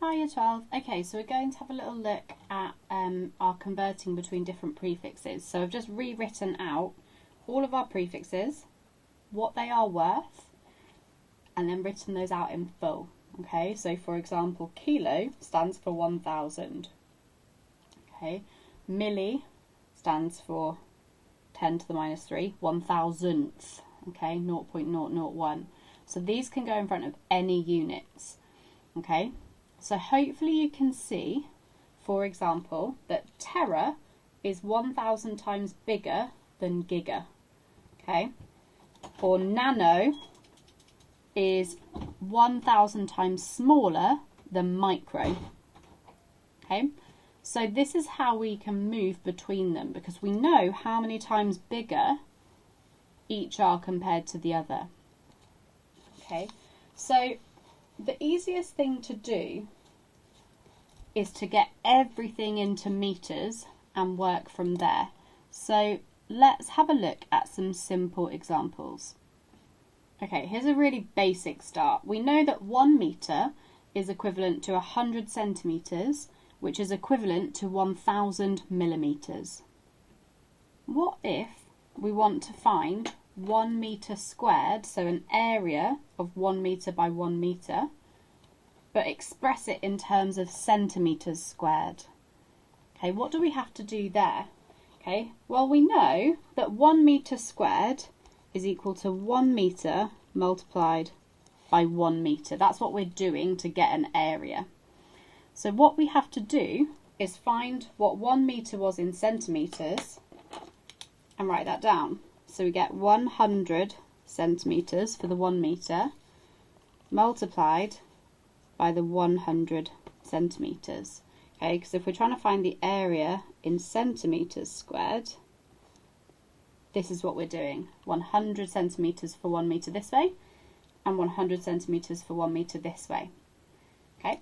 Hi, Year 12. Okay, so we're going to have a little look at our converting between different prefixes. So I've just rewritten out all of our prefixes, what they are worth, and then written those out in full. Okay, so for example, kilo stands for 1,000. Okay, milli stands for 10 to the minus 3, 1,000th. Okay, 0.001. So these can go in front of any units. Okay. So hopefully you can see, for example, that tera is 1,000 times bigger than giga, okay? Or nano is 1,000 times smaller than micro, okay? So this is how we can move between them because we know how many times bigger each are compared to the other, okay? So the easiest thing to do is to get everything into meters and work from there. So let's have a look at some simple examples. Okay, here's a really basic start. We know that 1 meter is equivalent to 100 centimeters, which is equivalent to 1,000 millimeters. What if we want to find 1 meter squared, so an area of 1 meter by 1 meter, but express it in terms of centimeters squared? Okay, what do we have to do there? Okay, well, we know that 1 meter squared is equal to 1 meter multiplied by 1 meter. That's what we're doing to get an area. So what we have to do is find what 1 meter was in centimeters and write that down. So we get 100 centimeters for the 1 meter multiplied by the 100 centimeters. Okay, because if we're trying to find the area in centimeters squared, this is what we're doing. 100 centimeters for 1 meter this way and 100 centimeters for 1 meter this way. Okay,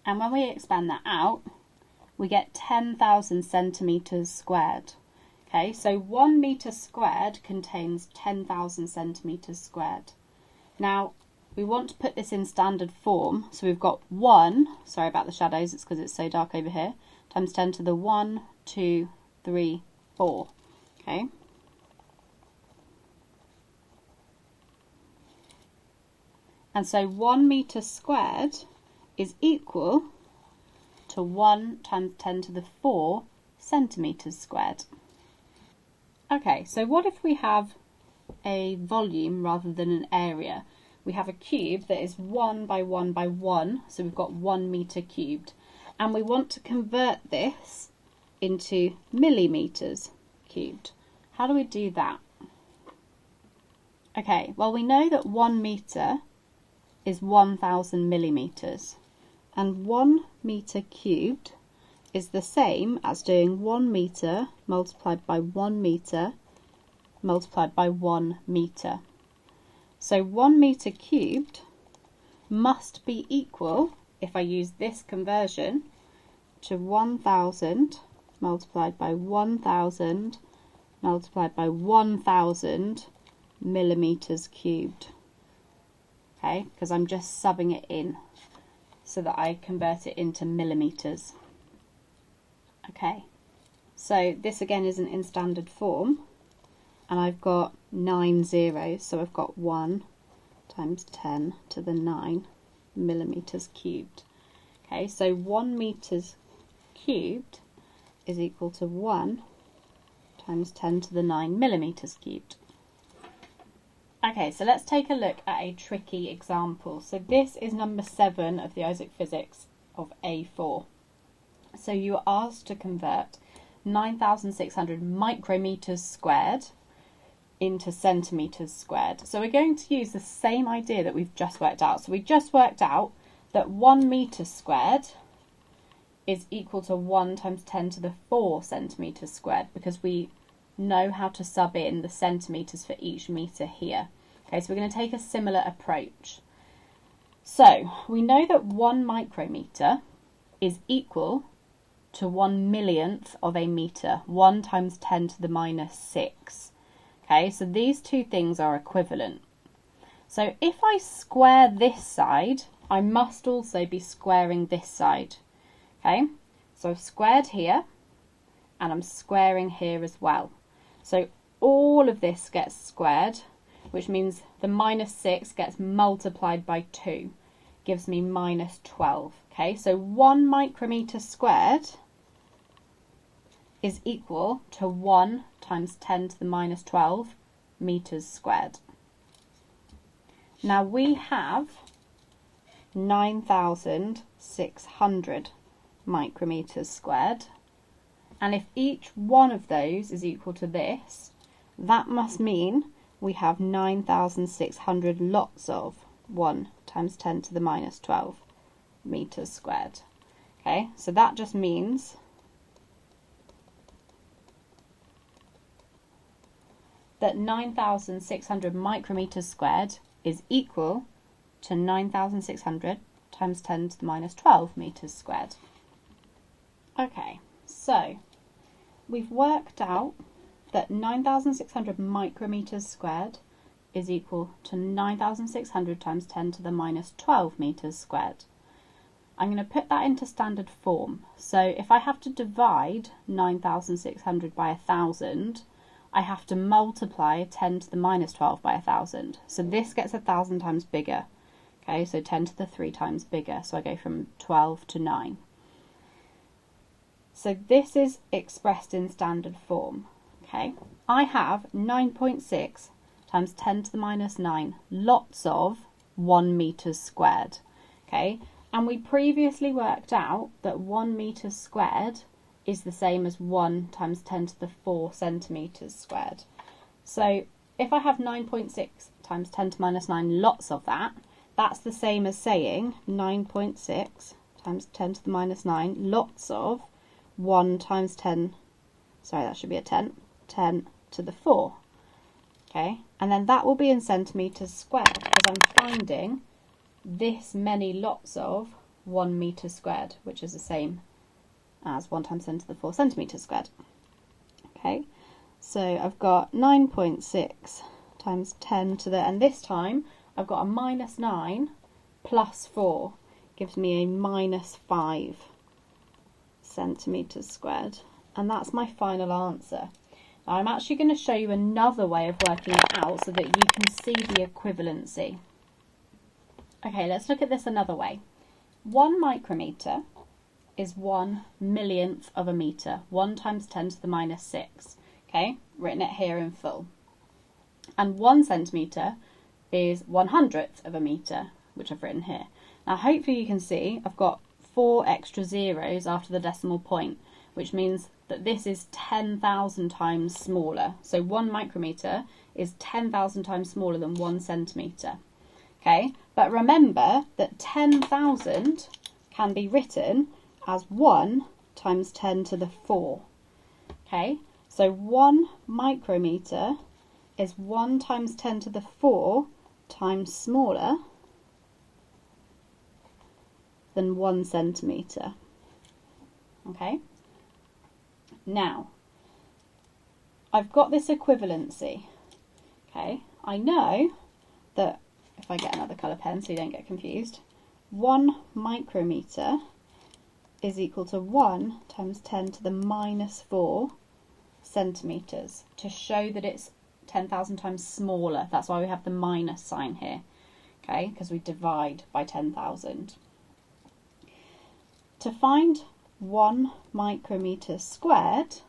and when we expand that out, we get 10,000 centimeters squared. Okay, so 1 meter squared contains 10,000 centimeters squared. Now, we want to put this in standard form, so we've got 1, sorry about the shadows, it's because it's so dark over here, times 10 to the 1, 2, 3, 4. Okay. And so 1 meter squared is equal to 1 times 10 to the 4 centimeters squared. Okay, so what if we have a volume rather than an area? We have a cube that is 1 by 1 by 1, so we've got 1 meter cubed. And we want to convert this into millimeters cubed. How do we do that? Okay, well, we know that 1 meter is 1,000 millimeters. And 1 meter cubed is the same as doing 1 meter multiplied by 1 meter multiplied by 1 meter. So 1 meter cubed must be equal, if I use this conversion, to 1,000 multiplied by 1,000 multiplied by 1,000 millimeters cubed. Okay, because I'm just subbing it in so that I convert it into millimeters. Okay, so this again isn't in standard form, and I've got 9 zeros, so I've got 1 times 10 to the 9 millimeters cubed. Okay, so 1 meters cubed is equal to 1 times 10 to the 9 millimeters cubed. Okay, so let's take a look at a tricky example. So this is number 7 of the Isaac Physics of A4. So you are asked to convert 9,600 micrometers squared into centimeters squared. So we're going to use the same idea that we've just worked out. So we just worked out that 1 meter squared is equal to 1 times 10 to the 4 centimeters squared, because we know how to sub in the centimeters for each meter here. Okay, so we're going to take a similar approach. So we know that 1 micrometer is equal to 1 millionth of a meter, 1 times 10 to the minus 6. Okay, so these two things are equivalent. So if I square this side I must also be squaring this side. Okay, so I've squared here and I'm squaring here as well. So all of this gets squared, which means the -6 gets multiplied by 2, gives me -12. Okay, so 1 micrometre squared is equal to 1 times 10 to the -12 metres squared. Now we have 9,600 micrometres squared, and if each one of those is equal to this, that must mean we have 9,600 lots of 1 times 10 to the -12 metres squared. Okay, so that just means that 9,600 micrometres squared is equal to 9,600 times 10 to the -12 metres squared. Okay, so we've worked out that 9,600 micrometres squared is equal to 9,600 times 10 to the -12 metres squared. I'm going to put that into standard form. So if I have to divide 9,600 by 1,000, I have to multiply 10 to the -12 by 1,000. So this gets 1,000 times bigger. Okay, so 10 to the 3 times bigger. So I go from 12 to 9. So this is expressed in standard form. Okay, I have 9.6 times 10 to the -9 lots of 1 metre squared. Okay, and we previously worked out that 1 metre squared is the same as 1 times 10 to the 4 centimetres squared. So if I have 9.6 times 10 to -9 lots of that, that's the same as saying 9.6 times 10 to the -9 lots of 1 times 10, sorry, that should be a 10 to the 4. Okay, and then that will be in centimetres squared because I'm finding this many lots of 1 metre squared, which is the same as 1 times 10 to the 4 centimetres squared. Okay, so I've got 9.6 times 10 to the, and this time I've got a -9 plus 4, gives me a -5 centimetres squared, and that's my final answer. Now I'm actually going to show you another way of working it out so that you can see the equivalency. Okay, let's look at this another way. 1 micrometre is 1 millionth of a metre, 1 times 10 to the -6. Okay, written it here in full. And 1 centimetre is 100th of a metre, which I've written here. Now hopefully you can see I've got 4 extra zeros after the decimal point, which means that this is 10,000 times smaller. So 1 micrometre is 10,000 times smaller than 1 centimetre. Okay, but remember that 10,000 can be written as 1 times 10 to the 4. Okay, so 1 micrometre is 1 times 10 to the 4 times smaller than 1 centimetre. Okay, now I've got this equivalency. Okay, I know that if I get another colour pen so you don't get confused, 1 micrometre is equal to 1 times 10 to the -4 centimetres, to show that it's 10,000 times smaller. That's why we have the minus sign here, okay, because we divide by 10,000. To find 1 micrometre squared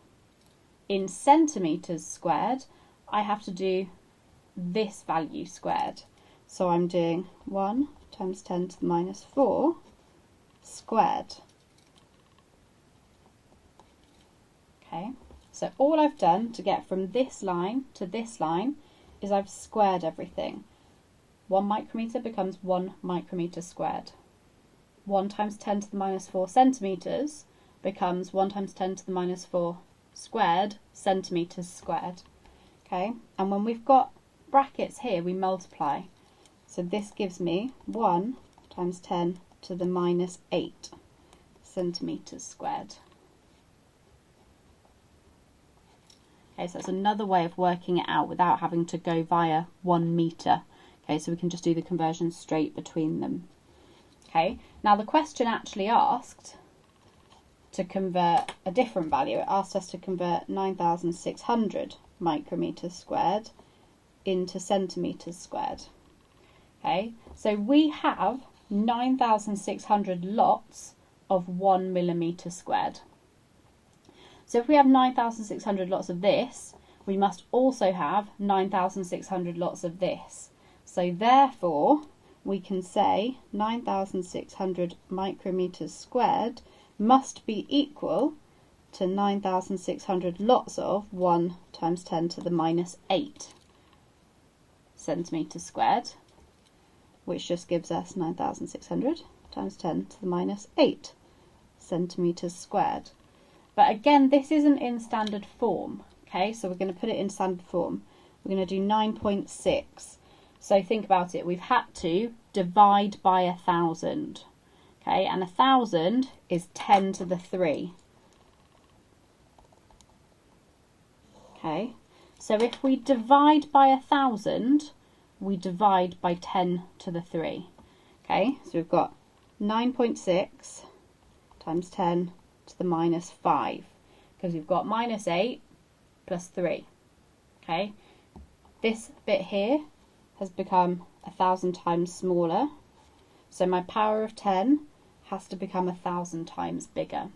in centimetres squared, I have to do this value squared. So I'm doing 1 times 10 to the -4 squared. Okay, so all I've done to get from this line to this line is I've squared everything. 1 micrometre becomes 1 micrometre squared. 1 times 10 to the -4 centimetres becomes 1 times 10 to the -4 squared centimetres squared. Okay, and when we've got brackets here, we multiply. So this gives me 1 times 10 to the -8 centimetres squared. Okay, so that's another way of working it out without having to go via 1 metre. Okay, so we can just do the conversion straight between them. Okay, now the question actually asked to convert a different value. It asked us to convert 9,600 micrometers squared into centimeters squared. Okay, so we have 9,600 lots of 1 millimeter squared. So if we have 9,600 lots of this, we must also have 9,600 lots of this. So therefore, we can say 9,600 micrometers squared must be equal to 9,600 lots of 1 times 10 to the minus 8 centimeters squared, which just gives us 9,600 times 10 to the minus 8 centimeters squared. But again, this isn't in standard form, okay? So we're going to put it in standard form. We're going to do 9.6. So think about it. We've had to divide by 1,000, okay? And 1,000 is 10 to the 3. Okay, so if we divide by 1,000, we divide by 10 to the 3. Okay, so we've got 9.6 times 10 to the minus 5, because we've got minus 8 plus 3. Okay, this bit here has become 1,000 times smaller, so my power of 10 has to become 1,000 times bigger.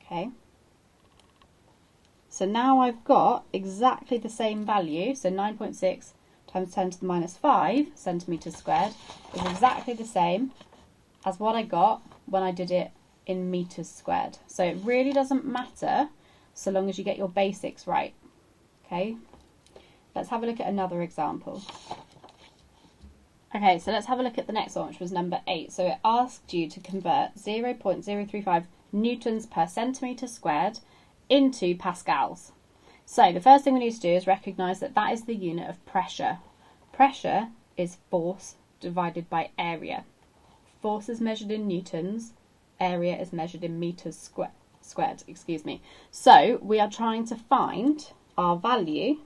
Okay. So now I've got exactly the same value, so 9.6 times 10 to the minus 5 centimetres squared is exactly the same as what I got when I did it in metres squared. So it really doesn't matter so long as you get your basics right. Okay, let's have a look at another example. Okay, so let's have a look at the next one, which was number 8. So it asked you to convert 0.035 newtons per centimetre squared into pascals. So the first thing we need to do is recognise that that is the unit of pressure. Pressure is force divided by area. Force is measured in newtons, area is measured in metres squared. So we are trying to find our value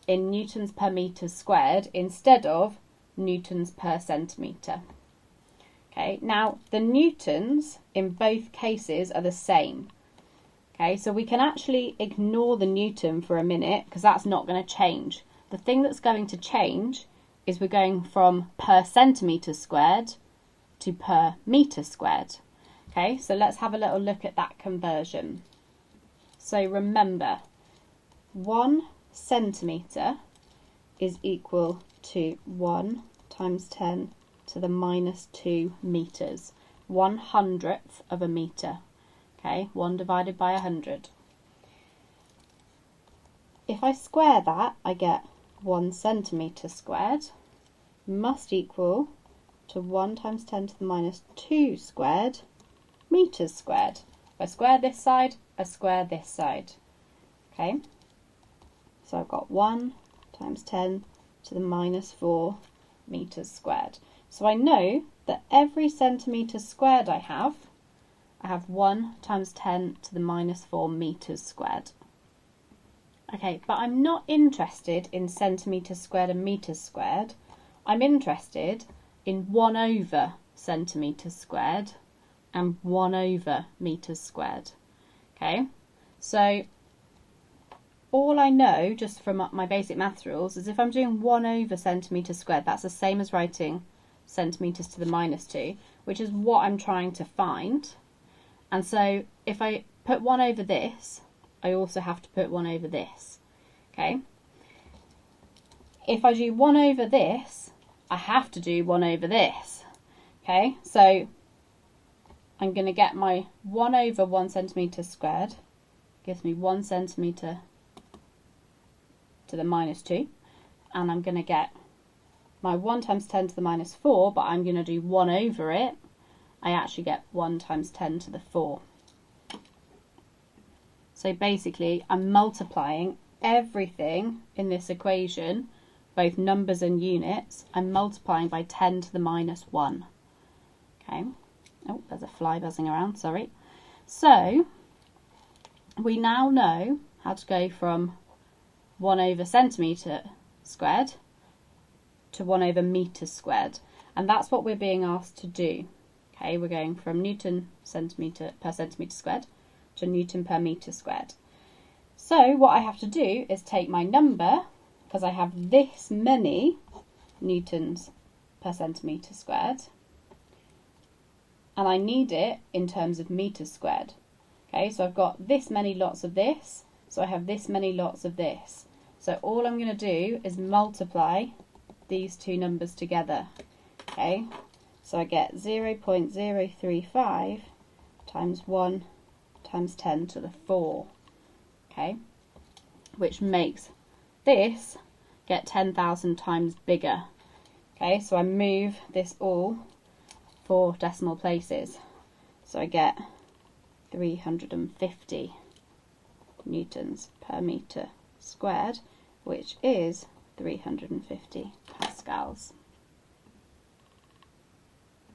in newtons per metre squared instead of newtons per centimetre. Okay, now the newtons in both cases are the same. Okay, so we can actually ignore the newton for a minute because that's not going to change. The thing that's going to change is we're going from per centimetre squared to per metre squared. Okay, so let's have a little look at that conversion. So remember, 1 centimetre is equal to 1 times 10 to the minus 2 metres, 1/100th of a metre. Okay, 1 divided by 100. If I square that, I get 1 centimetre squared must equal to 1 times 10 to the minus 2 squared metres squared. If I square this side, I square this side. Okay, so I've got 1 times 10 to the minus 4 metres squared. So I know that every centimetre squared I have 1 times 10 to the minus 4 metres squared. Okay, but I'm not interested in centimetres squared and metres squared. I'm interested in 1 over centimetres squared and 1 over metres squared. Okay, so all I know just from my basic maths rules is if I'm doing 1 over centimetres squared, that's the same as writing centimetres to the minus 2, which is what I'm trying to find. And so if I put 1 over this, I also have to put 1 over this. Okay. If I do 1 over this, I have to do 1 over this. Okay, so I'm going to get my 1 over 1 centimetre squared, gives me 1 centimetre to the minus 2, and I'm going to get my 1 times 10 to the minus 4, but I'm going to do 1 over it. I actually get 1 times 10 to the 4. So basically I'm multiplying everything in this equation, both numbers and units, I'm multiplying by 10 to the minus 1. Okay, oh, there's a fly buzzing around, sorry. So we now know how to go from 1 over centimetre squared to 1 over metre squared, and that's what we're being asked to do. Okay, we're going from Newton centimetre per centimetre squared to Newton per metre squared. So what I have to do is take my number, because I have this many newtons per centimetre squared, and I need it in terms of metres squared. Okay, so I've got this many lots of this, so I have this many lots of this. So all I'm going to do is multiply these two numbers together. Okay, so I get 0.035 times 1 times 10 to the 4. Okay, which makes this get 10,000 times bigger. Okay, so I move this all 4 decimal places. So I get 350 newtons per metre squared, which is 350 pascals.